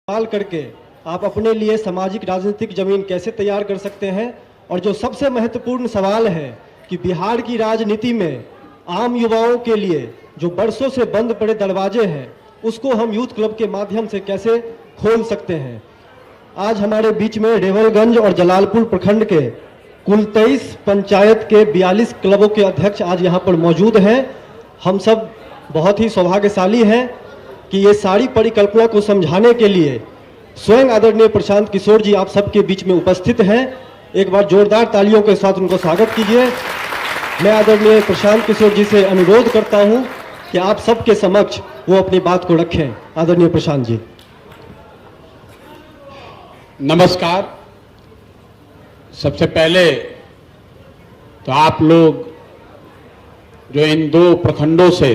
इस्तेमाल करके आप अपने लिए सामाजिक राजनीतिक जमीन कैसे तैयार कर सकते हैं। और जो सबसे महत्वपूर्ण सवाल है कि बिहार की राजनीति में आम युवाओं के लिए जो बरसों से बंद पड़े दरवाजे हैं उसको हम यूथ क्लब के माध्यम से कैसे खोल सकते हैं। आज हमारे बीच में रेवलगंज और जलालपुर प्रखंड के कुल 23 पंचायत के 42 क्लबों के अध्यक्ष आज यहाँ पर मौजूद हैं। हम सब बहुत ही सौभाग्यशाली हैं कि ये सारी परिकल्पना को समझाने के लिए स्वयं आदरणीय प्रशांत किशोर जी आप सबके बीच में उपस्थित हैं। एक बार जोरदार तालियों के साथ उनको स्वागत कीजिए। मैं आदरणीय प्रशांत किशोर जी से अनुरोध करता हूं कि आप सबके समक्ष वो अपनी बात को रखें। आदरणीय प्रशांत जी। नमस्कार। सबसे पहले तो आप लोग जो इन 2 प्रखंडों से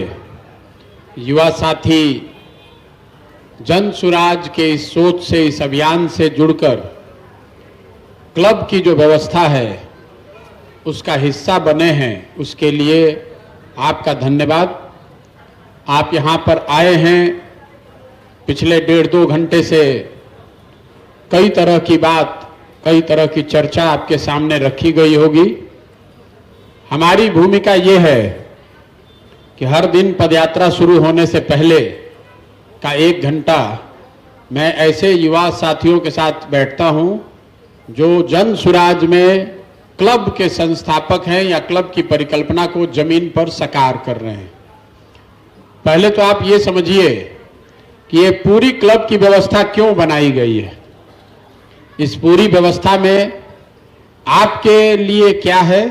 युवा साथी जन सुराज के इस सोच से, इस अभियान से जुड़कर क्लब की जो व्यवस्था है उसका हिस्सा बने हैं, उसके लिए आपका धन्यवाद। आप यहाँ पर आए हैं। पिछले 1.5-2 घंटे से कई तरह की बात, कई तरह की चर्चा आपके सामने रखी गई होगी। हमारी भूमिका ये है कि हर दिन पदयात्रा शुरू होने से पहले का 1 घंटा मैं ऐसे युवा साथियों के साथ बैठता हूं जो जन सुराज में क्लब के संस्थापक हैं या क्लब की परिकल्पना को जमीन पर साकार कर रहे हैं। पहले तो आप ये समझिए कि ये पूरी क्लब की व्यवस्था क्यों बनाई गई है। इस पूरी व्यवस्था में आपके लिए क्या है,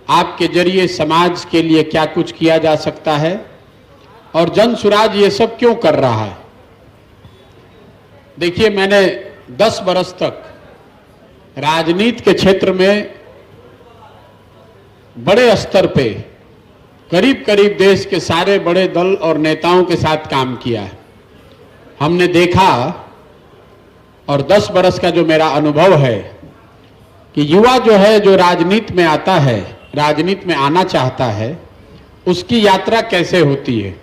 आपके जरिए समाज के लिए क्या कुछ किया जा सकता है और जन सुराज ये सब क्यों कर रहा है। देखिए, मैंने 10 बरस तक राजनीति के क्षेत्र में बड़े स्तर पे करीब करीब देश के सारे बड़े दल और नेताओं के साथ काम किया है। हमने देखा और 10 बरस का जो मेरा अनुभव है कि युवा जो है, जो राजनीति में आता है, राजनीति में आना चाहता है, उसकी यात्रा कैसे होती है।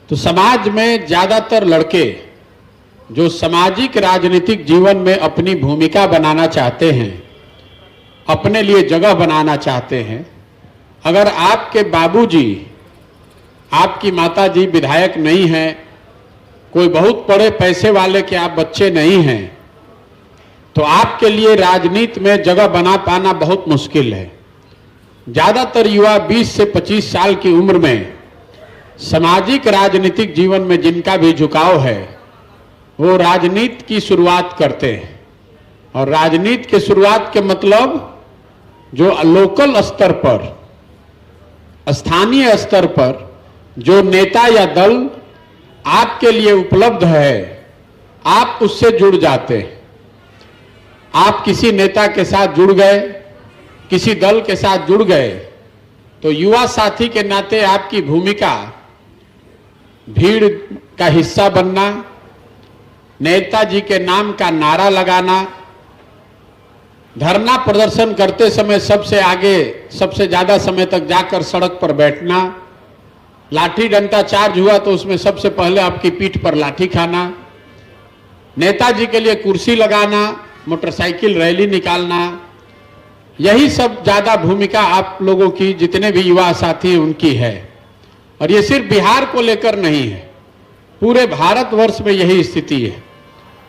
तो समाज में ज्यादातर लड़के जो सामाजिक राजनीतिक जीवन में अपनी भूमिका बनाना चाहते हैं, अपने लिए जगह बनाना चाहते हैं, अगर आपके बाबूजी, आपकी माताजी विधायक नहीं हैं, कोई बहुत बड़े पैसे वाले के आप बच्चे नहीं हैं, तो आपके लिए राजनीति में जगह बना पाना बहुत मुश्किल है। ज्यादातर युवा 20 से 25 साल की उम्र में सामाजिक राजनीतिक जीवन में जिनका भी झुकाव है वो राजनीति की शुरुआत करते हैं। और राजनीति की शुरुआत के मतलब जो लोकल स्तर पर, स्थानीय स्तर पर जो नेता या दल आपके लिए उपलब्ध है, आप उससे जुड़ जाते हैं। आप किसी नेता के साथ जुड़ गए, किसी दल के साथ जुड़ गए, तो युवा साथी के नाते आपकी भूमिका भीड़ का हिस्सा बनना, नेताजी के नाम का नारा लगाना, धरना प्रदर्शन करते समय सबसे आगे, सबसे ज्यादा समय तक जाकर सड़क पर बैठना, लाठी डंडा चार्ज हुआ तो उसमें सबसे पहले आपकी पीठ पर लाठी खाना, नेताजी के लिए कुर्सी लगाना, मोटरसाइकिल रैली निकालना, यही सब ज्यादा भूमिका आप लोगों की, जितने भी युवा साथी हैं उनकी है। और ये सिर्फ बिहार को लेकर नहीं है, पूरे भारतवर्ष में यही स्थिति है।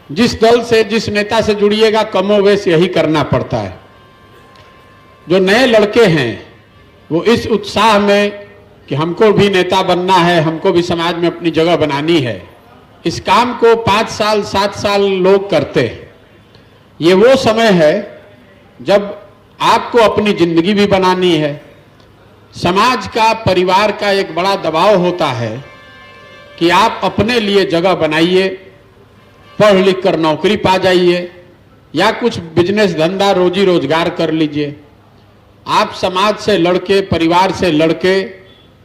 जिस दल से, जिस नेता से जुड़िएगा कमोवेश यही करना पड़ता है। जो नए लड़के हैं वो इस उत्साह में कि हमको भी नेता बनना है, हमको भी समाज में अपनी जगह बनानी है, इस काम को 5 साल 7 साल लोग करते हैं। ये वो समय है जब आपको अपनी जिंदगी भी बनानी है। समाज का, परिवार का एक बड़ा दबाव होता है कि आप अपने लिए जगह बनाइए, पढ़ लिख कर नौकरी पा जाइए या कुछ बिजनेस धंधा रोजी रोजगार कर लीजिए। आप समाज से लड़के, परिवार से लड़के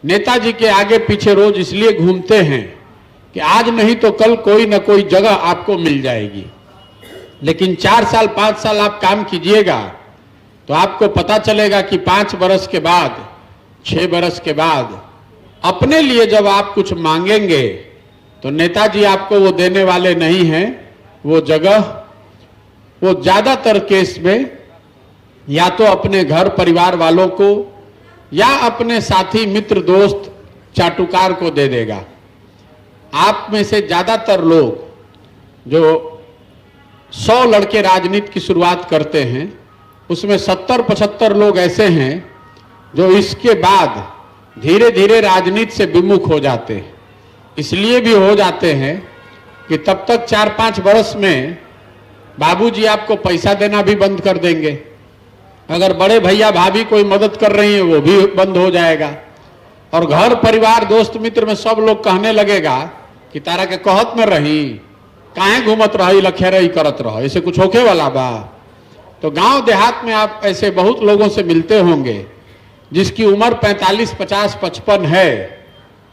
नेताजी के आगे पीछे रोज इसलिए घूमते हैं कि आज नहीं तो कल कोई ना कोई जगह आपको मिल जाएगी। लेकिन 4 साल 5 साल आप काम कीजिएगा तो आपको पता चलेगा कि 5 बरस के बाद, 6 बरस के बाद अपने लिए जब आप कुछ मांगेंगे तो नेताजी आपको वो देने वाले नहीं हैं। वो जगह वो ज्यादातर केस में या तो अपने घर परिवार वालों को या अपने साथी मित्र दोस्त चाटुकार को दे देगा। आप में से ज्यादातर लोग जो 100 लड़के राजनीति की शुरुआत करते हैं उसमें 70-75 लोग ऐसे हैं जो इसके बाद धीरे धीरे राजनीति से विमुख हो जाते हैं। इसलिए भी हो जाते हैं कि तब तक 4-5 वर्ष में बाबूजी आपको पैसा देना भी बंद कर देंगे। अगर बड़े भैया भाभी कोई मदद कर रही है वो भी बंद हो जाएगा। और घर परिवार दोस्त मित्र में सब लोग कहने लगेगा कि तारा के कहत में रही काहे घूमत रही लखेरई करत रहो, ऐसे कुछ होके वाला बा। तो गांव देहात में आप ऐसे बहुत लोगों से मिलते होंगे जिसकी उम्र 45, 50, 55 है।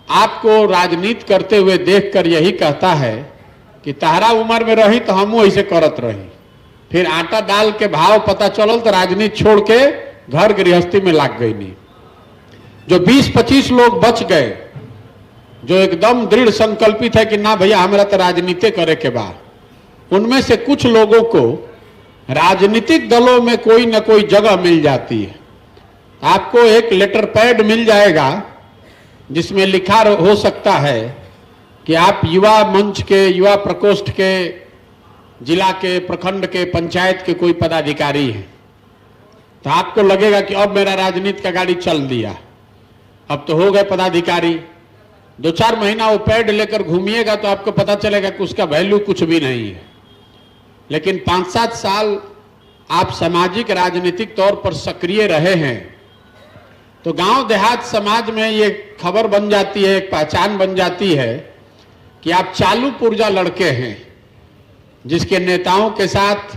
आपको राजनीति करते हुए देखकर यही कहता है कि तारा उम्र में रही तो हम ऐसे करत रही। फिर आटा दाल के भाव पता चलल तो राजनीति छोड़ के घर गृहस्थी में लाग गई। नहीं जो 20-25 लोग बच गए जो एकदम दृढ़ संकल्पित है कि ना भैया हमारा तो राजनीति करे के बाद, उनमें से कुछ लोगों को राजनीतिक दलों में कोई न कोई जगह मिल जाती है। आपको एक लेटर पैड मिल जाएगा जिसमें लिखा हो सकता है कि आप युवा मंच के, युवा प्रकोष्ठ के, जिला के, प्रखंड के, पंचायत के कोई पदाधिकारी हैं। तो आपको लगेगा कि अब मेरा राजनीति का गाड़ी चल दिया, अब तो हो गए पदाधिकारी। 2-4 महीना वो पैड लेकर घूमिएगा तो आपको पता चलेगा कि उसका वैल्यू कुछ भी नहीं है। लेकिन 5-7 साल आप सामाजिक राजनीतिक तौर पर सक्रिय रहे हैं तो गांव देहात समाज में ये खबर बन जाती है, एक पहचान बन जाती है कि आप चालू पुर्जा लड़के हैं जिसके नेताओं के साथ,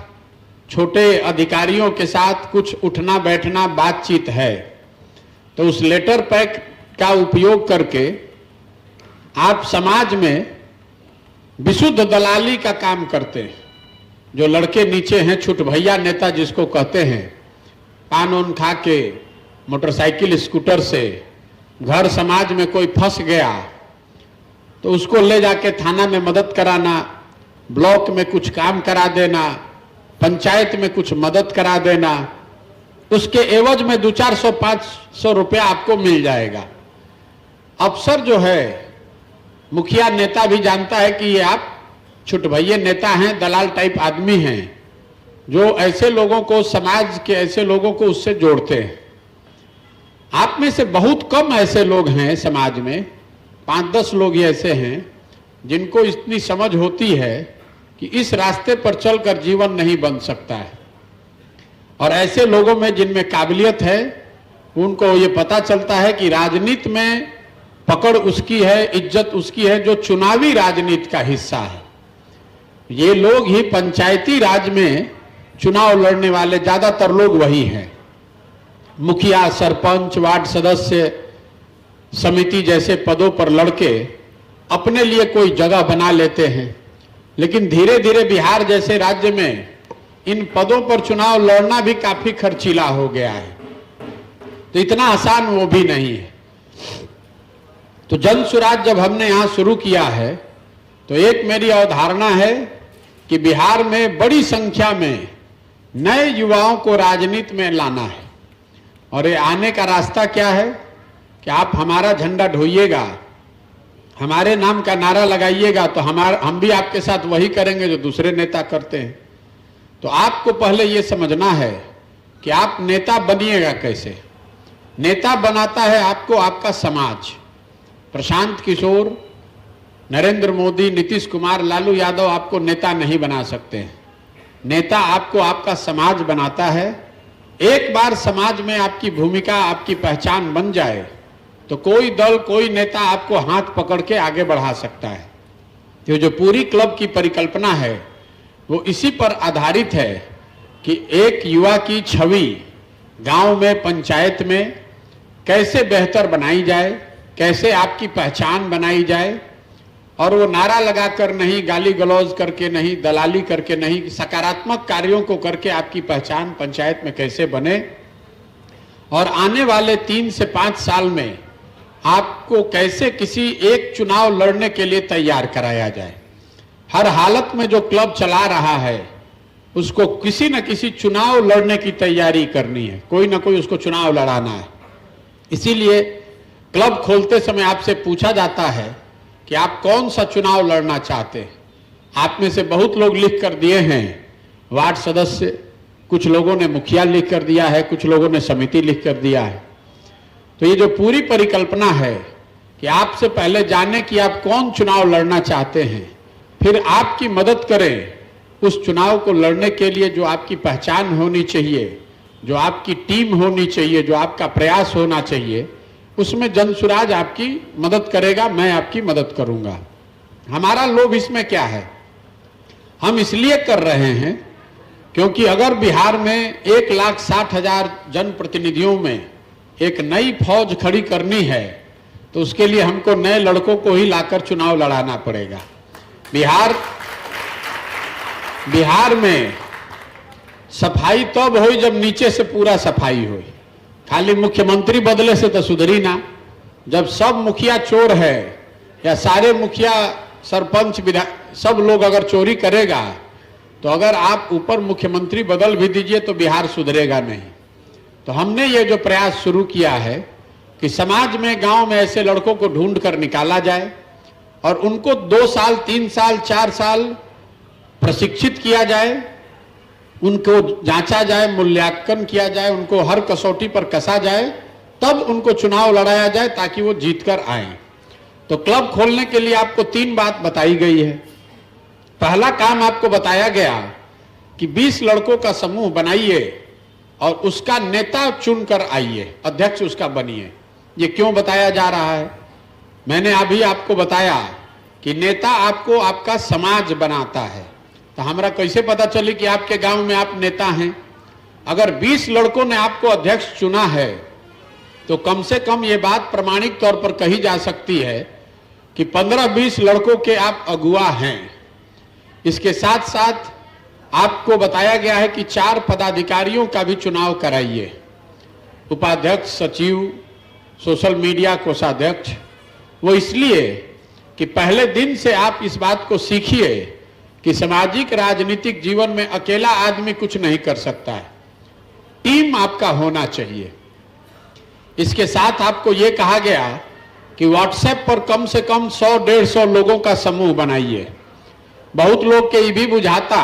छोटे अधिकारियों के साथ कुछ उठना बैठना बातचीत है। तो उस लेटर पैक का उपयोग करके आप समाज में विशुद्ध दलाली का काम करते हैं। जो लड़के नीचे हैं, छुट भैया नेता जिसको कहते हैं, पान उन खा के मोटरसाइकिल स्कूटर से घर समाज में कोई फंस गया तो उसको ले जाके थाना में मदद कराना, ब्लॉक में कुछ काम करा देना, पंचायत में कुछ मदद करा देना, उसके एवज में 200-400-500 रुपया आपको मिल जाएगा। अफसर जो है, मुखिया नेता भी जानता है कि ये आप छुट भैया नेता हैं, दलाल टाइप आदमी हैं जो ऐसे लोगों को, समाज के ऐसे लोगों को उससे जोड़ते हैं। आप में से बहुत कम ऐसे लोग हैं समाज में, 5-10 लोग ही ऐसे हैं जिनको इतनी समझ होती है कि इस रास्ते पर चलकर जीवन नहीं बन सकता है। और ऐसे लोगों में जिनमें काबिलियत है उनको ये पता चलता है कि राजनीति में पकड़ उसकी है, इज्जत उसकी है जो चुनावी राजनीति का हिस्सा है। ये लोग ही पंचायती राज में चुनाव लड़ने वाले ज्यादातर लोग वही हैं। मुखिया, सरपंच, वार्ड सदस्य, समिति जैसे पदों पर लड़के अपने लिए कोई जगह बना लेते हैं। लेकिन धीरे धीरे बिहार जैसे राज्य में इन पदों पर चुनाव लड़ना भी काफी खर्चीला हो गया है, तो इतना आसान वो भी नहीं है। तो जन सुराज जब हमने यहां शुरू किया है तो एक मेरी अवधारणा है कि बिहार में बड़ी संख्या में नए युवाओं को राजनीति में लाना है। और ये आने का रास्ता क्या है कि आप हमारा झंडा ढोइएगा, हमारे नाम का नारा लगाइएगा तो हम भी आपके साथ वही करेंगे जो दूसरे नेता करते हैं। तो आपको पहले ये समझना है कि आप नेता बनिएगा कैसे। नेता बनाता है आपको आपका समाज। प्रशांत किशोर, नरेंद्र मोदी, नीतीश कुमार, लालू यादव आपको नेता नहीं बना सकते हैं। नेता आपको आपका समाज बनाता है। एक बार समाज में आपकी भूमिका, आपकी पहचान बन जाए तो कोई दल, कोई नेता आपको हाथ पकड़ के आगे बढ़ा सकता है। ये जो पूरी क्लब की परिकल्पना है वो इसी पर आधारित है कि एक युवा की छवि गांव में, पंचायत में कैसे बेहतर बनाई जाए, कैसे आपकी पहचान बनाई जाए। और वो नारा लगाकर नहीं, गाली गलौज करके नहीं, दलाली करके नहीं, सकारात्मक कार्यों को करके आपकी पहचान पंचायत में कैसे बने। और आने वाले 3 से 5 साल में आपको कैसे किसी एक चुनाव लड़ने के लिए तैयार कराया जाए। हर हालत में जो क्लब चला रहा है उसको किसी न किसी चुनाव लड़ने की तैयारी करनी है, कोई ना कोई उसको चुनाव लड़ाना है। इसीलिए क्लब खोलते समय आपसे पूछा जाता है कि आप कौन सा चुनाव लड़ना चाहते हैं। आप में से बहुत लोग लिख कर दिए हैं वार्ड सदस्य, कुछ लोगों ने मुखिया लिख कर दिया है, कुछ लोगों ने समिति लिख कर दिया है। तो ये जो पूरी परिकल्पना है कि आपसे पहले जाने कि आप कौन चुनाव लड़ना चाहते हैं, फिर आपकी मदद करें उस चुनाव को लड़ने के लिए। जो आपकी पहचान होनी चाहिए, जो आपकी टीम होनी चाहिए, जो आपका प्रयास होना चाहिए, उसमें जनसुराज आपकी मदद करेगा, मैं आपकी मदद करूंगा। हमारा लोभ इसमें क्या है, हम इसलिए कर रहे हैं क्योंकि अगर बिहार में 1,60,000 जनप्रतिनिधियों में एक नई फौज खड़ी करनी है तो उसके लिए हमको नए लड़कों को ही लाकर चुनाव लड़ाना पड़ेगा। बिहार में सफाई तब हुई जब नीचे से पूरा सफाई हुई। खाली मुख्यमंत्री बदले से तो सुधरी ना। जब सब मुखिया चोर है या सारे मुखिया सरपंच विधायक सब लोग अगर चोरी करेगा तो अगर आप ऊपर मुख्यमंत्री बदल भी दीजिए तो बिहार सुधरेगा नहीं। तो हमने ये जो प्रयास शुरू किया है कि समाज में, गांव में ऐसे लड़कों को ढूंढ कर निकाला जाए और उनको 2 साल, 3 साल, 4 साल प्रशिक्षित किया जाए, उनको जांचा जाए, मूल्यांकन किया जाए, उनको हर कसौटी पर कसा जाए, तब उनको चुनाव लड़ाया जाए ताकि वो जीत कर आए। तो क्लब खोलने के लिए आपको 3 बात बताई गई है। पहला काम आपको बताया गया कि 20 लड़कों का समूह बनाइए और उसका नेता चुनकर आइए, अध्यक्ष उसका बनिए। ये क्यों बताया जा रहा है? मैंने अभी आपको बताया कि नेता आपको आपका समाज बनाता है। तो हमारा कैसे पता चले कि आपके गांव में आप नेता हैं? अगर 20 लड़कों ने आपको अध्यक्ष चुना है तो कम से कम ये बात प्रमाणिक तौर पर कही जा सकती है कि 15-20 लड़कों के आप अगुवा हैं। इसके साथ साथ आपको बताया गया है कि 4 पदाधिकारियों का भी चुनाव कराइए, उपाध्यक्ष, सचिव, सोशल मीडिया कोषाध्यक्ष। वो इसलिए कि पहले दिन से आप इस बात को सीखिए कि सामाजिक राजनीतिक जीवन में अकेला आदमी कुछ नहीं कर सकता है, टीम आपका होना चाहिए। इसके साथ आपको यह कहा गया कि व्हाट्सएप पर कम से कम 100-150 लोगों का समूह बनाइए। बहुत लोग के ये भी बुझाता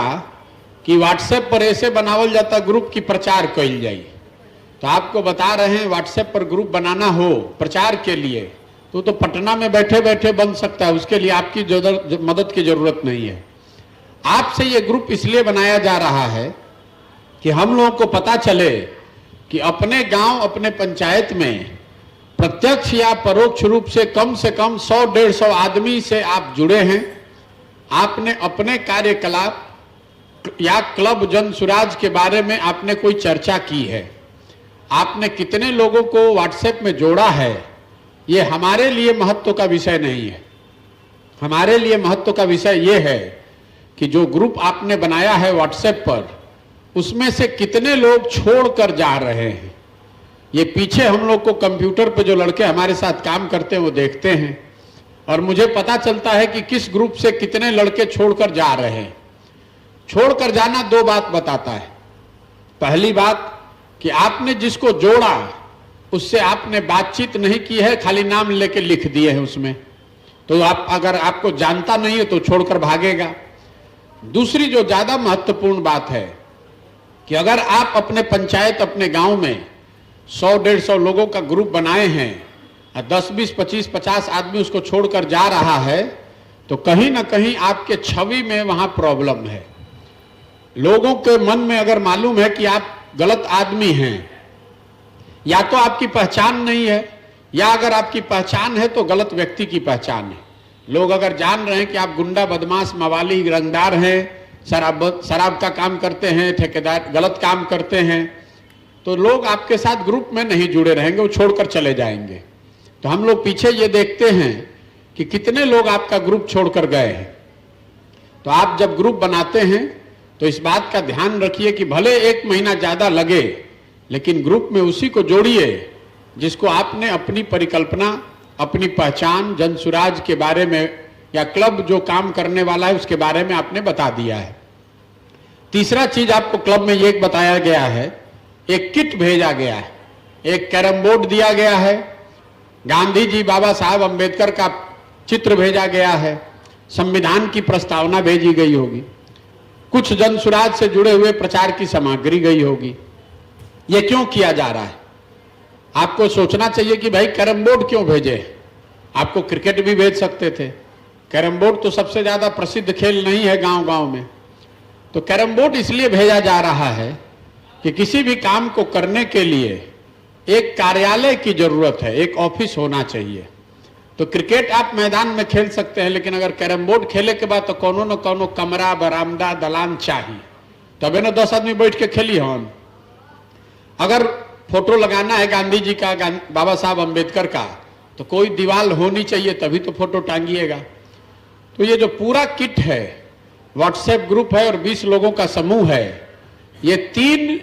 कि व्हाट्सएप पर ऐसे बनावल जाता ग्रुप की प्रचार कइल जाए। तो आपको बता रहे हैं व्हाट्सएप पर ग्रुप बनाना हो प्रचार के लिए तो पटना में बैठे बैठे बन सकता है, उसके लिए आपकी मदद की जरूरत नहीं है। आपसे ये ग्रुप इसलिए बनाया जा रहा है कि हम लोगों को पता चले कि अपने गांव, अपने पंचायत में प्रत्यक्ष या परोक्ष रूप से कम 100-150 आदमी से आप जुड़े हैं। आपने अपने कार्यकलाप या क्लब जनसुराज के बारे में आपने कोई चर्चा की है, आपने कितने लोगों को व्हाट्सएप में जोड़ा है, ये हमारे लिए महत्व का विषय नहीं है। हमारे लिए महत्व का विषय ये है कि जो ग्रुप आपने बनाया है व्हाट्सएप पर, उसमें से कितने लोग छोड़कर जा रहे हैं। ये पीछे हम लोग को कंप्यूटर पे जो लड़के हमारे साथ काम करते हैं वो देखते हैं और मुझे पता चलता है कि किस ग्रुप से कितने लड़के छोड़कर जा रहे हैं। छोड़कर जाना 2 बात बताता है। पहली बात कि आपने जिसको जोड़ा उससे आपने बातचीत नहीं की है, खाली नाम लेके लिख दिए हैं उसमें, तो आप अगर आपको जानता नहीं है तो छोड़कर भागेगा। दूसरी जो ज्यादा महत्वपूर्ण बात है कि अगर आप अपने पंचायत, अपने गांव में 100-150 लोगों का ग्रुप बनाए हैं और 10, 20, 25, 50 आदमी उसको छोड़कर जा रहा है तो कहीं ना कहीं आपके छवि में वहां प्रॉब्लम है। लोगों के मन में अगर मालूम है कि आप गलत आदमी हैं, या तो आपकी पहचान नहीं है या अगर आपकी पहचान है तो गलत व्यक्ति की पहचान है। लोग अगर जान रहे हैं कि आप गुंडा, बदमाश, मवाली, रंगदार हैं, शराब का काम करते हैं, ठेकेदार गलत काम करते हैं, तो लोग आपके साथ ग्रुप में नहीं जुड़े रहेंगे, वो छोड़कर चले जाएंगे। तो हम लोग पीछे ये देखते हैं कि कितने लोग आपका ग्रुप छोड़कर गए हैं। तो आप जब ग्रुप बनाते हैं तो इस बात का ध्यान रखिए कि भले 1 महीना ज्यादा लगे, लेकिन ग्रुप में उसी को जोड़िए जिसको आपने अपनी परिकल्पना, अपनी पहचान, जनसुराज के बारे में या क्लब जो काम करने वाला है उसके बारे में आपने बता दिया है। तीसरा चीज आपको क्लब में ये बताया गया है, एक किट भेजा गया है, एक कैरम बोर्ड दिया गया है, गांधी जी बाबा साहब अंबेडकर का चित्र भेजा गया है, संविधान की प्रस्तावना भेजी गई होगी, कुछ जनसुराज से जुड़े हुए प्रचार की सामग्री गई होगी। ये क्यों किया जा रहा है? आपको सोचना चाहिए कि भाई कैरम बोर्ड क्यों भेजे? आपको क्रिकेट भी भेज सकते थे। कैरम बोर्ड तो सबसे ज्यादा प्रसिद्ध खेल नहीं है गांव गांव में। तो कैरम बोर्ड इसलिए भेजा जा रहा है कि किसी भी काम को करने के लिए एक कार्यालय की जरूरत है, एक ऑफिस होना चाहिए। तो क्रिकेट आप मैदान में खेल सकते हैं, लेकिन अगर कैरम बोर्ड खेले के बाद तो कोनो न कोनो कमरा, बरामदा, दलान चाहिए, तबे ना 10 आदमी बैठ के खेली हम। अगर फोटो लगाना है गांधी जी का, बाबा साहब अंबेडकर का, तो कोई दीवार होनी चाहिए, तभी तो फोटो टांगिएगा। तो ये जो पूरा किट है, व्हाट्सएप ग्रुप है और 20 लोगों का समूह है, ये 3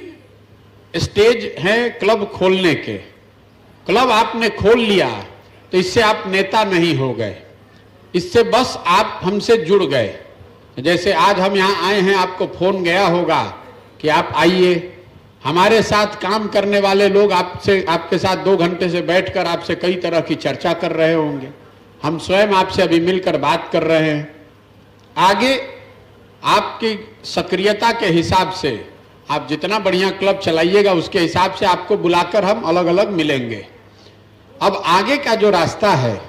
स्टेज हैं क्लब खोलने के। क्लब आपने खोल लिया तो इससे आप नेता नहीं हो गए, इससे बस आप हमसे जुड़ गए। जैसे आज हम यहाँ आए हैं, आपको फोन गया होगा कि आप आइए, हमारे साथ काम करने वाले लोग आपके साथ 2 घंटे से बैठकर आपसे कई तरह की चर्चा कर रहे होंगे। हम स्वयं आपसे अभी मिलकर बात कर रहे हैं। आगे आपकी सक्रियता के हिसाब से आप जितना बढ़िया क्लब चलाइएगा, उसके हिसाब से आपको बुलाकर हम अलग अलग मिलेंगे। अब आगे का जो रास्ता है,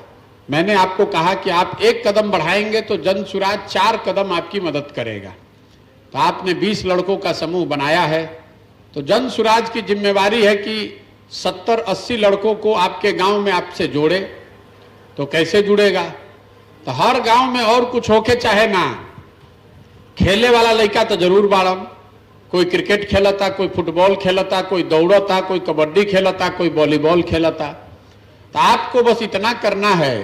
मैंने आपको कहा कि आप 1 कदम बढ़ाएंगे तो जनसुराज 4 कदम आपकी मदद करेगा। तो आपने 20 लड़कों का समूह बनाया है, तो जनसुराज की जिम्मेवारी है कि 70-80 लड़कों को आपके गांव में आपसे जोड़े। तो कैसे जुड़ेगा? तो हर गांव में और कुछ होके चाहे ना, खेले वाला लड़का तो जरूर बाड़म। कोई क्रिकेट खेलता, कोई फुटबॉल खेलता, कोई दौड़ता, कोई कबड्डी खेलता, कोई वॉलीबॉल खेलता। तो आपको बस इतना करना है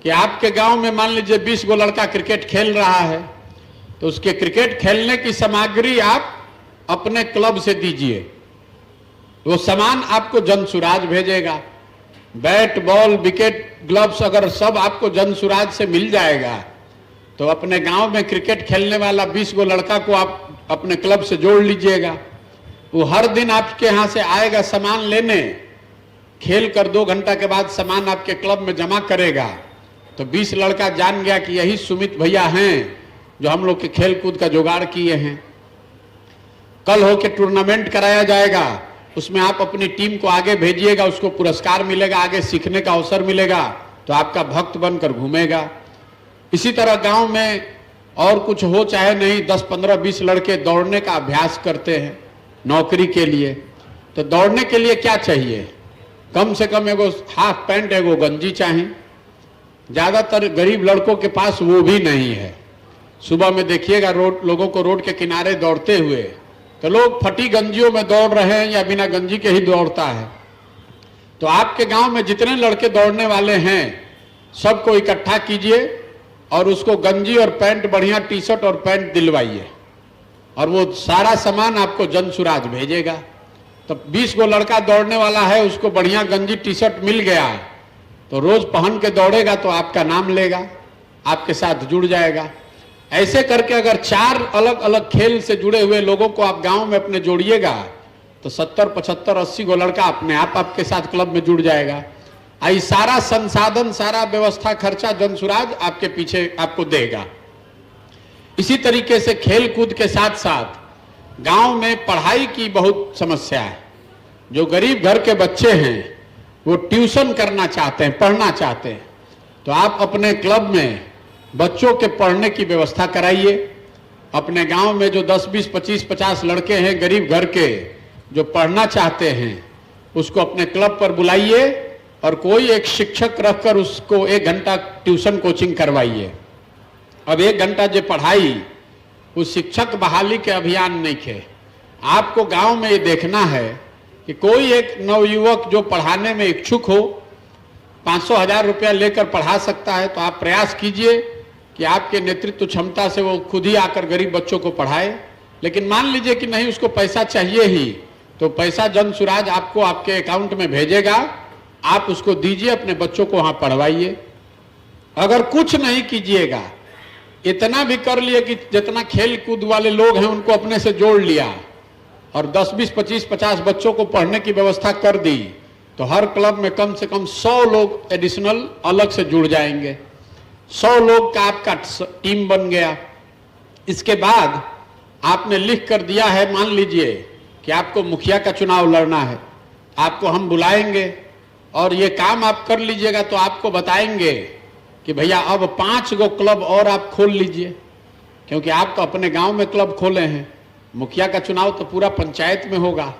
कि आपके गांव में मान लीजिए 20 गो लड़का क्रिकेट खेल रहा है, तो उसके क्रिकेट खेलने की सामग्री आप अपने क्लब से दीजिए। वो सामान आपको जनसुराज भेजेगा। बैट, बॉल, विकेट, ग्लव्स अगर सब आपको जनसुराज से मिल जाएगा, तो अपने गांव में क्रिकेट खेलने वाला 20 गो लड़का को आप अपने क्लब से जोड़ लीजिएगा। वो हर दिन आपके यहाँ से आएगा सामान लेने, खेल कर 2 घंटा के बाद सामान आपके क्लब में जमा करेगा। तो 20 लड़का जान गया कि यही सुमित भैया हैं जो हम लोग के खेल कूद का जुगाड़ किए हैं। कल होके टूर्नामेंट कराया जाएगा, उसमें आप अपनी टीम को आगे भेजिएगा, उसको पुरस्कार मिलेगा, आगे सीखने का अवसर मिलेगा, तो आपका भक्त बनकर घूमेगा। इसी तरह गांव में और कुछ हो चाहे नहीं, 10, 15, 20 लड़के दौड़ने का अभ्यास करते हैं नौकरी के लिए। तो दौड़ने के लिए क्या चाहिए? कम से कम एगो हाफ पैंट, एगो गंजी चाहिए। ज्यादातर गरीब लड़कों के पास वो भी नहीं है। सुबह में देखिएगा लोगों को रोड के किनारे दौड़ते हुए, तो लोग फटी गंजियों में दौड़ रहे हैं या बिना गंजी के ही दौड़ता है। तो आपके गांव में जितने लड़के दौड़ने वाले हैं, सबको इकट्ठा कीजिए और उसको गंजी और पैंट, बढ़िया टी-शर्ट और पैंट दिलवाइए, और वो सारा सामान आपको जनसुराज भेजेगा। तो 20 गो लड़का दौड़ने वाला है, उसको बढ़िया गंजी टी-शर्ट मिल गया, तो रोज पहन के दौड़ेगा तो आपका नाम लेगा, आपके साथ जुड़ जाएगा। ऐसे करके अगर 4 अलग अलग खेल से जुड़े हुए लोगों को आप गांव में अपने जोड़िएगा, तो 70, 75, 80 गो लड़का अपने आप आपके साथ क्लब में जुड़ जाएगा। आई सारा संसाधन, सारा व्यवस्था, खर्चा जनसुराज आपके पीछे आपको देगा। इसी तरीके से खेल कूद के साथ साथ गांव में पढ़ाई की बहुत समस्या है। जो गरीब घर के बच्चे हैं वो ट्यूशन करना चाहते हैं, पढ़ना चाहते हैं, तो आप अपने क्लब में बच्चों के पढ़ने की व्यवस्था कराइए। अपने गांव में जो 10, 20, 25, 50 लड़के हैं गरीब घर के जो पढ़ना चाहते हैं, उसको अपने क्लब पर बुलाइए और कोई एक शिक्षक रखकर उसको 1 घंटा ट्यूशन कोचिंग करवाइए। अब 1 घंटा जो पढ़ाई, उस शिक्षक बहाली के अभियान नहीं थे। आपको गांव में ये देखना है कि कोई एक नवयुवक जो पढ़ाने में इच्छुक हो, 500-1000 रुपया लेकर पढ़ा सकता है, तो आप प्रयास कीजिए कि आपके नेतृत्व क्षमता से वो खुद ही आकर गरीब बच्चों को पढ़ाए। लेकिन मान लीजिए कि नहीं, उसको पैसा चाहिए ही, तो पैसा जनसुराज आपको आपके अकाउंट में भेजेगा आप उसको दीजिए, अपने बच्चों को वहां पढ़वाइए। अगर कुछ नहीं कीजिएगा, इतना भी कर लिए कि जितना खेल कूद वाले लोग हैं उनको अपने से जोड़ लिया और 10, 20, 25, 50 बच्चों को पढ़ने की व्यवस्था कर दी, तो हर क्लब में कम से कम 100 लोग एडिशनल अलग से जुड़ जाएंगे। 100 लोग का आपका टीम बन गया। इसके बाद आपने लिख कर दिया है, मान लीजिए कि आपको मुखिया का चुनाव लड़ना है, आपको हम बुलाएंगे और ये काम आप कर लीजिएगा तो आपको बताएंगे कि भैया अब 5 गो क्लब और आप खोल लीजिए, क्योंकि आप तो अपने गांव में क्लब खोले हैं। मुखिया का चुनाव तो पूरा पंचायत में होगा,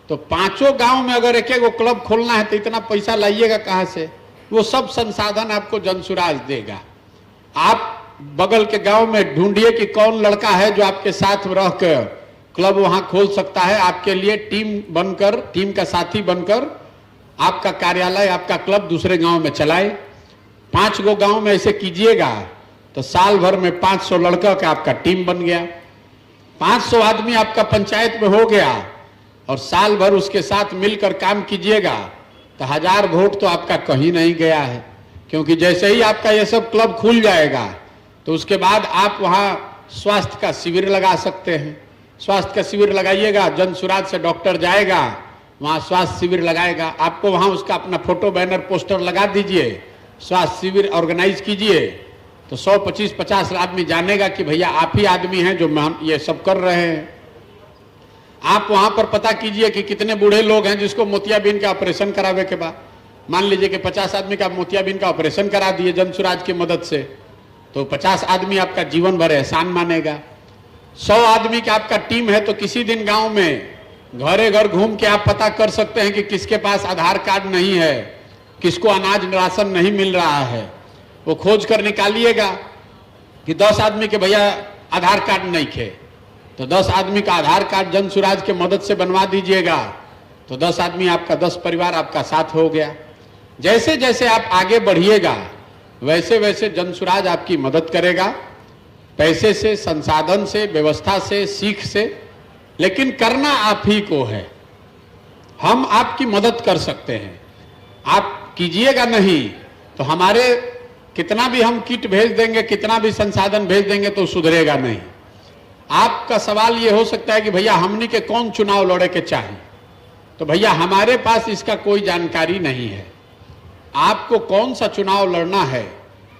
तो 5 गांव में अगर एक एक क्लब खोलना है तो इतना पैसा लाइएगा कहाँ से? वो सब संसाधन आपको जनसुराज देगा। आप बगल के गांव में ढूंढिए कि कौन लड़का है जो आपके साथ रहकर क्लब वहां खोल सकता है, आपके लिए टीम बनकर, टीम का साथी बनकर आपका कार्यालय, आपका क्लब दूसरे गांव में चलाए। 5 गो गांव में ऐसे कीजिएगा तो साल भर में 500 लड़का का आपका टीम बन गया, 500 आदमी आपका पंचायत में हो गया और साल भर उसके साथ मिलकर काम कीजिएगा तो 1000 वोट तो आपका कहीं नहीं गया है। क्योंकि जैसे ही आपका ये सब क्लब खुल जाएगा तो उसके बाद आप वहां स्वास्थ्य का शिविर लगा सकते हैं। स्वास्थ्य का शिविर लगाइएगा, जनसुराज से डॉक्टर जाएगा, वहां स्वास्थ्य शिविर लगाएगा, आपको वहां उसका अपना फोटो, बैनर, पोस्टर लगा दीजिए, स्वास्थ्य शिविर ऑर्गेनाइज कीजिए, तो 100, 25, 50 आदमी जानेगा कि भैया आप ही आदमी हैं जो ये सब कर रहे हैं। आप वहां पर पता कीजिए कि कितने बूढ़े लोग हैं जिसको मोतियाबिंद का ऑपरेशन करावे के बाद, मान लीजिए कि 50 आदमी का मोतियाबिंद का ऑपरेशन करा दिए जनसुराज की मदद से, तो 50 आदमी आपका जीवन भर एहसान मानेगा। 100 आदमी का आपका टीम है तो किसी दिन गांव में घरे घर घूम के आप पता कर सकते हैं कि किसके पास आधार कार्ड नहीं है, किसको अनाज राशन नहीं मिल रहा है, वो खोज कर निकालिएगा कि 10 आदमी के भैया आधार कार्ड नहीं थे, तो 10 आदमी का आधार कार्ड जनसुराज के मदद से बनवा दीजिएगा, तो 10 आदमी आपका, 10 परिवार आपका साथ हो गया। जैसे जैसे आप आगे बढ़िएगा वैसे वैसे जनसुराज आपकी मदद करेगा, पैसे से, संसाधन से, व्यवस्था से, सीख से, लेकिन करना आप ही को है। हम आपकी मदद कर सकते हैं, आप कीजिएगा नहीं तो हमारे कितना भी हम किट भेज देंगे, कितना भी संसाधन भेज देंगे तो सुधरेगा नहीं। आपका सवाल ये हो सकता है कि भैया हमनी के कौन चुनाव लड़े के चाहिए, तो भैया हमारे पास इसका कोई जानकारी नहीं है। आपको कौन सा चुनाव लड़ना है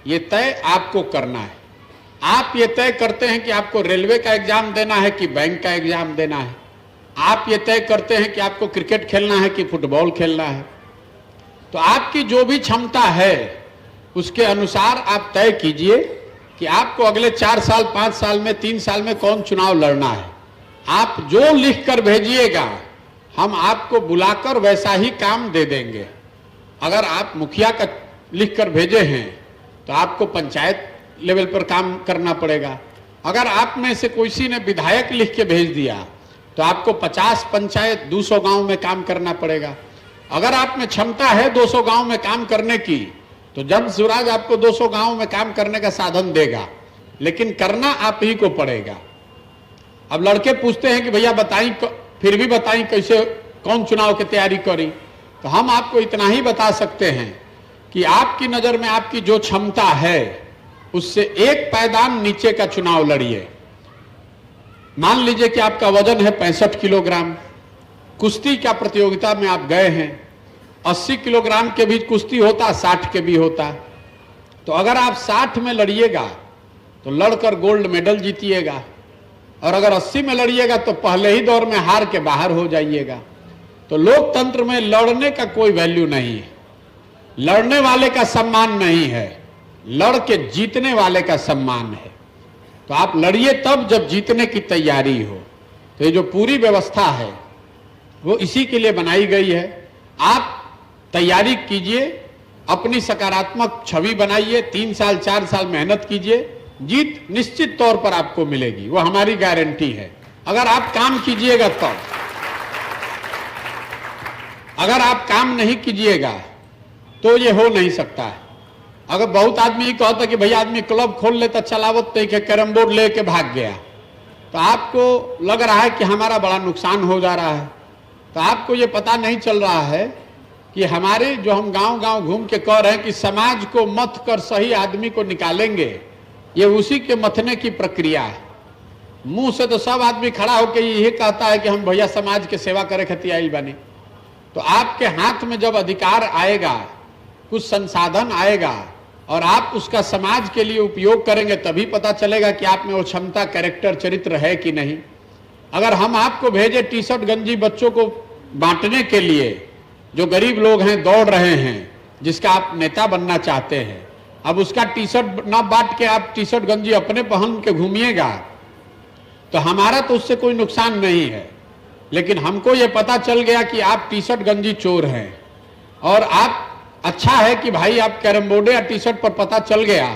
ये तय आपको करना है। आप ये तय करते हैं कि आपको रेलवे का एग्जाम देना है कि बैंक का एग्जाम देना है, आप ये तय करते हैं कि आपको क्रिकेट खेलना है कि फुटबॉल खेलना है, तो आपकी जो भी क्षमता है उसके अनुसार आप तय कीजिए कि आपको अगले 4 साल, 5 साल में, 3 साल में कौन चुनाव लड़ना है। आप जो लिख कर भेजिएगा हम आपको बुलाकर वैसा ही काम दे देंगे। अगर आप मुखिया का लिख कर भेजे हैं तो आपको पंचायत लेवल पर काम करना पड़ेगा। अगर आप में से किसी ने विधायक लिख के भेज दिया तो आपको 50 पंचायत, 200 गांव में काम करना पड़ेगा। अगर आप में क्षमता है 200 गांव में काम करने की तो जनसुराज आपको 200 गांव में काम करने का साधन देगा, लेकिन करना आप ही को पड़ेगा। अब लड़के पूछते हैं कि भैया बताई, फिर भी बताई कैसे, कौन चुनाव की तैयारी करी, तो हम आपको इतना ही बता सकते हैं कि आपकी नजर में आपकी जो क्षमता है उससे एक पायदान नीचे का चुनाव लड़िए। मान लीजिए कि आपका वजन है 65 किलोग्राम, कुश्ती का प्रतियोगिता में आप गए हैं, 80 किलोग्राम के भी कुश्ती होता, 60 के भी होता, तो अगर आप 60 में लड़िएगा तो लड़कर गोल्ड मेडल जीतिएगा, और अगर 80 में लड़िएगा तो पहले ही दौर में हार के बाहर हो जाइएगा। तो लोकतंत्र में लड़ने का कोई वैल्यू नहीं है, लड़ने वाले का सम्मान नहीं है, लड़ के जीतने वाले का सम्मान है। तो आप लड़िए तब जब जीतने की तैयारी हो। तो ये जो पूरी व्यवस्था है वो इसी के लिए बनाई गई है। आप तैयारी कीजिए, अपनी सकारात्मक छवि बनाइए, 3 साल 4 साल मेहनत कीजिए, जीत निश्चित तौर पर आपको मिलेगी, वो हमारी गारंटी है। अगर आप काम कीजिएगा तब, अगर आप काम नहीं कीजिएगा तो ये हो नहीं सकता है। अगर बहुत आदमी ये कहता कि भैया आदमी क्लब खोल लेता, चलावत नहीं के कैरम बोर्ड लेके भाग गया, तो आपको लग रहा है कि हमारा बड़ा नुकसान हो जा रहा है। तो आपको ये पता नहीं चल रहा है कि हमारे जो हम गांव गांव घूम के कह रहे हैं कि समाज को मथ कर सही आदमी को निकालेंगे, ये उसी के मथने की प्रक्रिया है। मुंह से तो सब आदमी खड़ा होकर यही कहता है कि हम भैया समाज के सेवा करे खातिर आइल बानी। तो आपके हाथ में जब अधिकार आएगा, कुछ संसाधन आएगा और आप उसका समाज के लिए उपयोग करेंगे, तभी पता चलेगा कि आप में वो क्षमता, कैरेक्टर, चरित्र है कि नहीं। अगर हम आपको भेजे टी शर्ट गंजी बच्चों को बांटने के लिए, जो गरीब लोग हैं दौड़ रहे हैं, जिसका आप नेता बनना चाहते हैं, अब उसका टी शर्ट ना बांट के आप टी शर्ट गंजी अपने पहन के घूमिएगा, तो हमारा तो उससे कोई नुकसान नहीं है। लेकिन हमको ये पता चल गया कि आप टी शर्ट गंजी चोर हैं, और आप अच्छा है कि भाई आप कैरम बोर्ड या टी शर्ट पर पता चल गया,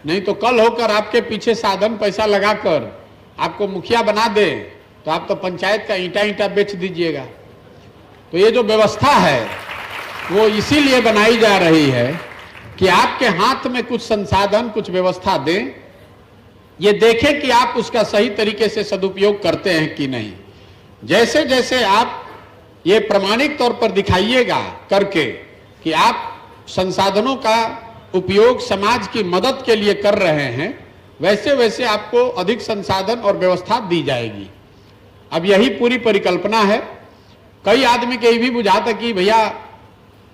नहीं तो कल होकर आपके पीछे साधन पैसा लगाकर आपको मुखिया बना दे तो आप तो पंचायत का ईंटा ईंटा बेच दीजिएगा। तो ये जो व्यवस्था है वो इसीलिए बनाई जा रही है कि आपके हाथ में कुछ संसाधन, कुछ व्यवस्था दें, ये देखें कि आप उसका सही तरीके से सदुपयोग करते हैं कि नहीं। जैसे जैसे आप ये प्रमाणिक तौर पर दिखाइएगा करके कि आप संसाधनों का उपयोग समाज की मदद के लिए कर रहे हैं, वैसे वैसे आपको अधिक संसाधन और व्यवस्था दी जाएगी। अब यही पूरी परिकल्पना है। कई आदमी के ये भी बुझाता कि भैया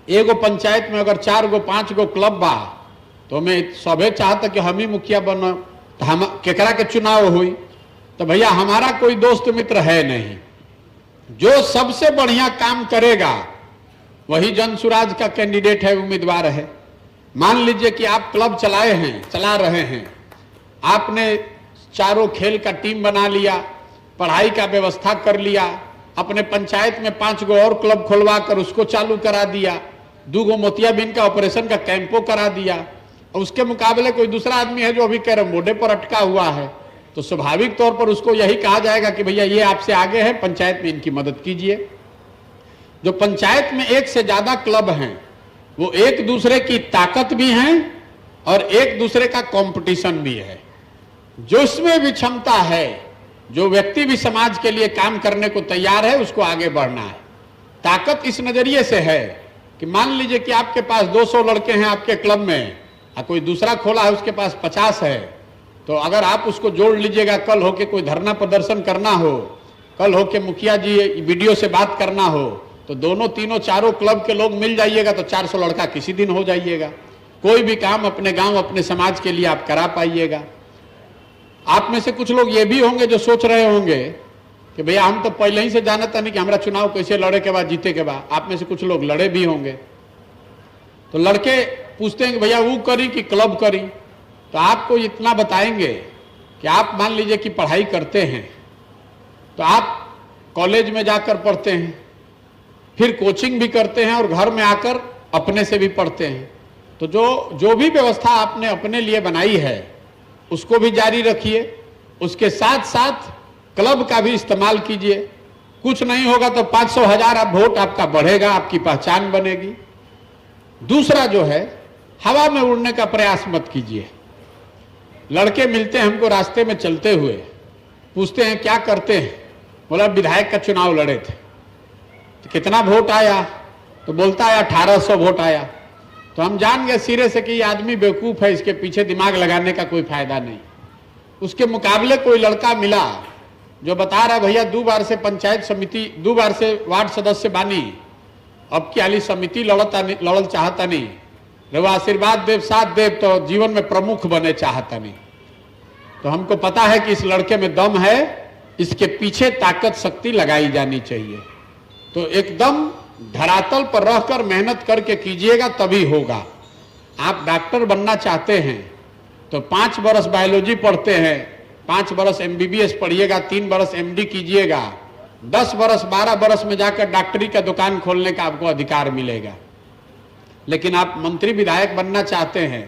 एगो पंचायत में अगर 4 गो 5 गो क्लब बा तो मैं सभे चाहता कि हम ही मुखिया बनो, तो हम केकरा के चुनाव हुई। तो भैया हमारा कोई दोस्त मित्र है नहीं, जो सबसे बढ़िया काम करेगा वही जनसुराज का कैंडिडेट है, उम्मीदवार है। मान लीजिए कि आप क्लब चला रहे हैं, आपने चारों खेल का टीम बना लिया, पढ़ाई का व्यवस्था कर लिया, अपने पंचायत में 5 गो और क्लब खुलवा कर उसको चालू करा दिया, 2 गो मोतियाबिंद का ऑपरेशन का कैंपो करा दिया, और उसके मुकाबले कोई दूसरा आदमी है जो अभी कैरम बोर्डे पर अटका हुआ है, तो स्वाभाविक तौर पर उसको यही कहा जाएगा कि भैया ये आपसे आगे है, पंचायत में इनकी मदद कीजिए। जो पंचायत में 1 से ज्यादा क्लब हैं वो एक दूसरे की ताकत भी हैं और एक दूसरे का कंपटीशन भी है। जो इसमें भी क्षमता है, जो व्यक्ति भी समाज के लिए काम करने को तैयार है, उसको आगे बढ़ना है। ताकत इस नजरिए से है कि मान लीजिए कि आपके पास 200 लड़के हैं आपके क्लब में, और कोई दूसरा खोला है उसके पास 50 है, तो अगर आप उसको जोड़ लीजिएगा, कल होके कोई धरना प्रदर्शन करना हो, कल होके मुखिया जी वीडियो से बात करना हो, तो दोनों तीनों चारों क्लब के लोग मिल जाइएगा तो 400 लड़का किसी दिन हो जाइएगा। कोई भी काम अपने गांव, अपने समाज के लिए आप करा पाइएगा। आप में से कुछ लोग ये भी होंगे जो सोच रहे होंगे कि भैया हम तो पहले ही से जानता नहीं कि हमारा चुनाव कैसे लड़े के बाद, जीते के बाद। आप में से कुछ लोग लड़े भी होंगे। तो लड़के पूछते हैं कि भैया वो करी कि क्लब करी, तो आपको इतना बताएंगे कि आप मान लीजिए कि पढ़ाई करते हैं, तो आप कॉलेज में जाकर पढ़ते हैं, फिर कोचिंग भी करते हैं और घर में आकर अपने से भी पढ़ते हैं। तो जो भी व्यवस्था आपने अपने लिए बनाई है उसको भी जारी रखिए, उसके साथ साथ क्लब का भी इस्तेमाल कीजिए। कुछ नहीं होगा तो 500,000 वोट आपका बढ़ेगा, आपकी पहचान बनेगी। दूसरा जो है, हवा में उड़ने का प्रयास मत कीजिए। लड़के मिलते हैं हमको रास्ते में चलते हुए, पूछते हैं क्या करते हैं, बोला विधायक का चुनाव लड़े थे। तो कितना वोट आया, तो बोलता है 1800 वोट आया। तो हम जान गए सिरे से कि ये आदमी बेवकूफ है, इसके पीछे दिमाग लगाने का कोई फायदा नहीं। उसके मुकाबले कोई लड़का मिला जो बता रहा भैया 2 बार से पंचायत समिति, 2 बार से वार्ड सदस्य बानी, अब की हाली समिति लड़ल चाहता नहीं, वो आशीर्वाद देव, साथ देव, तो जीवन में प्रमुख बने चाहता नहीं। तो हमको पता है कि इस लड़के में दम है, इसके पीछे ताकत शक्ति लगाई जानी चाहिए। तो एकदम धरातल पर रहकर मेहनत करके कीजिएगा तभी होगा। आप डॉक्टर बनना चाहते हैं तो 5 बरस बायोलॉजी पढ़ते हैं, 5 बरस MBBS पढ़िएगा, 3 बरस MD कीजिएगा, 10 बरस 12 बरस में जाकर डॉक्टरी का दुकान खोलने का आपको अधिकार मिलेगा। लेकिन आप मंत्री विधायक बनना चाहते हैं,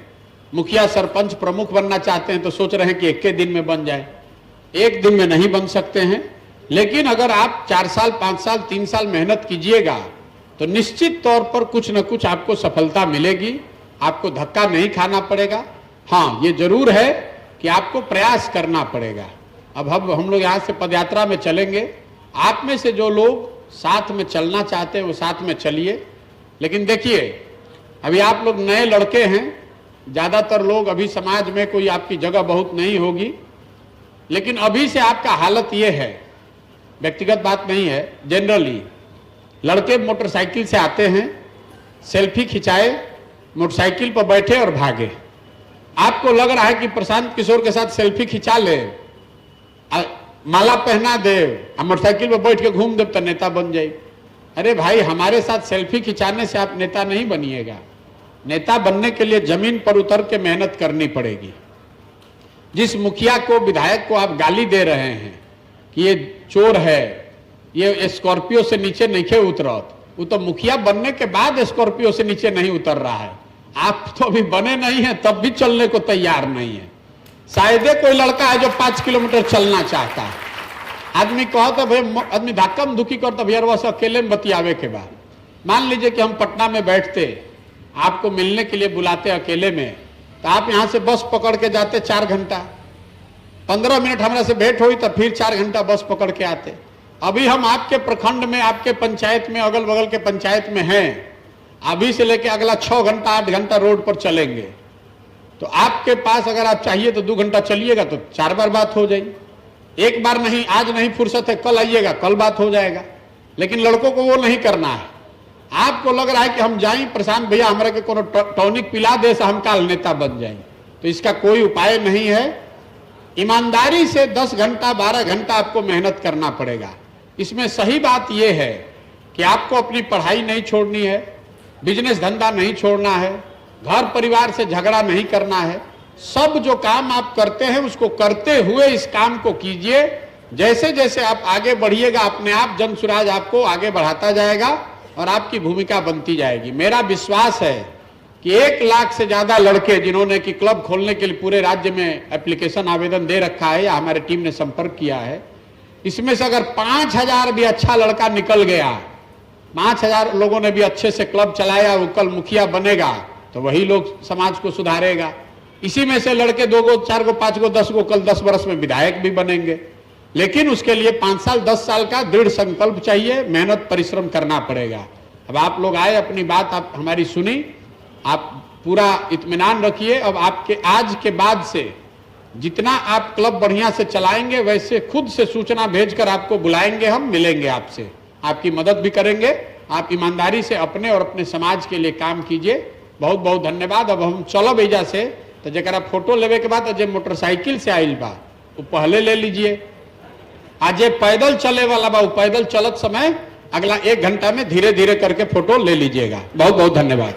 मुखिया सरपंच प्रमुख बनना चाहते हैं, तो सोच रहे हैं कि 1 दिन में बन जाए। 1 दिन में नहीं बन सकते हैं, लेकिन अगर आप 4 साल 5 साल 3 साल मेहनत कीजिएगा तो निश्चित तौर पर कुछ न कुछ आपको सफलता मिलेगी, आपको धक्का नहीं खाना पड़ेगा। हाँ, ये जरूर है कि आपको प्रयास करना पड़ेगा। अब हम लोग यहाँ से पदयात्रा में चलेंगे, आप में से जो लोग साथ में चलना चाहते हैं वो साथ में चलिए, लेकिन देखिए, अभी आप लोग नए लड़के हैं, ज्यादातर लोग अभी समाज में कोई आपकी जगह बहुत नहीं होगी, लेकिन अभी से आपका हालत ये है, व्यक्तिगत बात नहीं है, जनरली लड़के मोटरसाइकिल से आते हैं, सेल्फी खिंचाए, मोटरसाइकिल पर बैठे और भागे। आपको लग रहा है कि प्रशांत किशोर के साथ सेल्फी खिंचा ले, माला पहना दे, मोटरसाइकिल पर बैठ के घूम दे तो नेता बन जाए। अरे भाई, हमारे साथ सेल्फी खिंचाने से आप नेता नहीं बनिएगा। नेता बनने के लिए जमीन पर उतर के मेहनत करनी पड़ेगी। जिस मुखिया को, विधायक को आप गाली दे रहे हैं कि ये चोर है, ये स्कॉर्पियो से नीचे नहीं उतरत, वो तो मुखिया बनने के बाद स्कॉर्पियो से नीचे नहीं उतर रहा है। आप तो अभी बने नहीं हैं, तब भी चलने को तैयार नहीं है। शायद कोई लड़का है जो 5 किलोमीटर चलना चाहता है। आदमी कहो तो भाई, आदमी धक्कम धुकी कर, तो भैया बस अकेले में बतियावे के बाद। मान लीजिए कि हम पटना में बैठते, आपको मिलने के लिए बुलाते अकेले में, तो आप यहां से बस पकड़ के जाते 4 घंटा, 15 मिनट हमारे से भेंट हुई तो फिर 4 घंटा बस पकड़ के आते। अभी हम आपके प्रखंड में, आपके पंचायत में, अगल बगल के पंचायत में हैं, अभी से लेके अगला 6 घंटा 8 घंटा रोड पर चलेंगे। तो आपके पास अगर आप चाहिए तो 2 घंटा चलिएगा तो 4 बार बात हो जाएगी। एक बार नहीं, आज नहीं फुर्सत है, कल आइएगा, कल बात हो जाएगा। लेकिन लड़कों को वो नहीं करना है। आपको लग रहा है कि हम जाएं, प्रशांत भैया हमारे के कोनो टॉनिक पिला दे से हम काल नेता बन जाएं, तो इसका कोई उपाय नहीं है। ईमानदारी से 10 घंटा 12 घंटा आपको मेहनत करना पड़ेगा। इसमें सही बात यह है कि आपको अपनी पढ़ाई नहीं छोड़नी है, बिजनेस धंधा नहीं छोड़ना है, घर परिवार से झगड़ा नहीं करना है। सब जो काम आप करते हैं उसको करते हुए इस काम को कीजिए। जैसे जैसे आप आगे बढ़िएगा, अपने आप जन सुराज आपको आगे बढ़ाता जाएगा और आपकी भूमिका बनती जाएगी। मेरा विश्वास है कि 1 लाख से ज्यादा लड़के जिन्होंने कि क्लब खोलने के लिए पूरे राज्य में एप्लीकेशन आवेदन दे रखा है या हमारे टीम ने संपर्क किया है, इसमें से अगर 5000 भी अच्छा लड़का निकल गया, 5000 लोगों ने भी अच्छे से क्लब चलाया, वो कल मुखिया बनेगा तो वही लोग समाज को सुधारेगा। इसी में से लड़के 2 गो 4 गो 5 गो 10 गो कल 10 वर्ष में विधायक भी बनेंगे। लेकिन उसके लिए 5 साल 10 साल का दृढ़ संकल्प चाहिए, मेहनत परिश्रम करना पड़ेगा। अब आप लोग आए, अपनी बात आप हमारी सुनी, आप पूरा इत्मीनान रखिए। अब आपके आज के बाद से जितना आप क्लब बढ़िया से चलाएंगे, वैसे खुद से सूचना भेजकर आपको बुलाएंगे, हम मिलेंगे आपसे, आपकी मदद भी करेंगे। आप ईमानदारी से अपने और अपने समाज के लिए काम कीजिए। बहुत बहुत धन्यवाद। अब हम चलब एजा से, तो जरा फोटो लेवे के बाद जो मोटरसाइकिल से आइल बा वो पहले ले लीजिए। आज ये पैदल चले वाला बा, वो पैदल चलत समय अगला 1 घंटा में धीरे धीरे करके फोटो ले लीजिएगा। बहुत बहुत धन्यवाद।